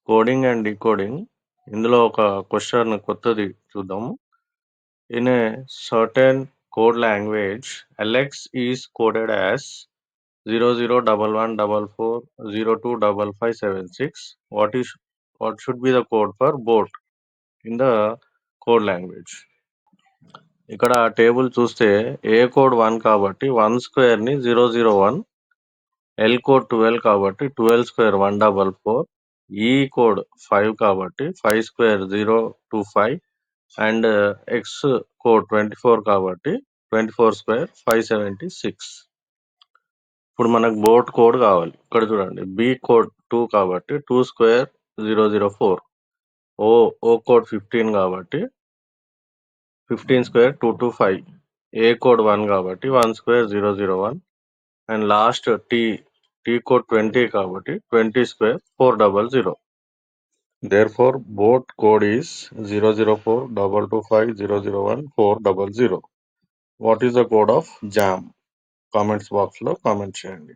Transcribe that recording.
Coding and decoding. ఇందులో ఒక question కొత్తది చూద్దాము. In a certain code language, LX is coded as 001144025576. What should be the code for boat in the code language? ఇక్కడ table చూస్తే ఏ code 1 కాబట్టి 1 square ని 001, L code 12 కాబట్టి 12 square 144, ఈ కోడ్ 5 కాబట్టి 5 స్క్వేర్ 025 అండ్ ఎక్స్ కోడ్ 24 కాబట్టి 24 square 576. ఇప్పుడు మనకు బోట్ కోడ్ కావాలి. ఇక్కడ చూడండి, బి కోడ్ 2 కాబట్టి 2 స్క్వేర్ 004, ఓ కోడ్ 15 కాబట్టి 15 స్క్వేర్ 225, ఏ కోడ్ 1 కాబట్టి 1 square 001 and last T code 20 కాబట్టి 20 square 400. Therefore, boat code is 004225001 400. What is the code of JAM? Comments box లో కామెంట్ చేయండి.